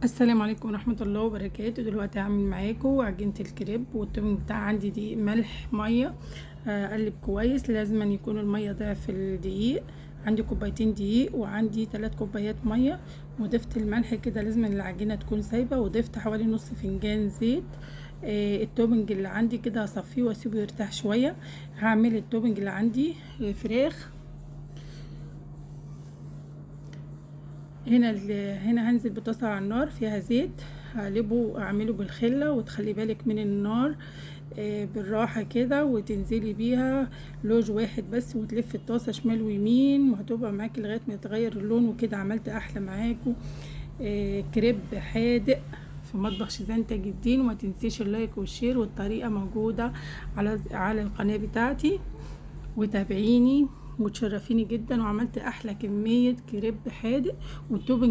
السلام عليكم ورحمة الله وبركاته. دلوقتي هعمل معاكم عجينة الكريب، والتومنج بتاع عندي دقيق، ملح، مية. اقلب كويس. لازم أن يكون المية ضعف الدقيق. عندي كوبايتين دقيق وعندي 3 كوبايات مية، وضفت الملح كده. لازم العجينة تكون سايبة، وضفت حوالي نص فنجان زيت. التومنج اللي عندي كده هصفيه واسيبه يرتاح شوية. هعمل التومنج اللي عندي فراخ. هنا هنزل بطاسة على النار فيها زيت، هقلبه اعمله بالخلة، وتخلي بالك من النار بالراحة كده، وتنزلي بيها لوج واحد بس، وتلف الطاسة شمال ويمين، وهتبقى معاكي لغاية ما يتغير اللون. وكده عملت احلى معاكم كريب حادق في مطبخ شيزان تاج الدين. وما تنسيش اللايك والشير، والطريقة موجودة على القناة بتاعتي، وتابعيني وتشرفيني جدا. وعملت احلى كمية كريب حادق. والتوبنج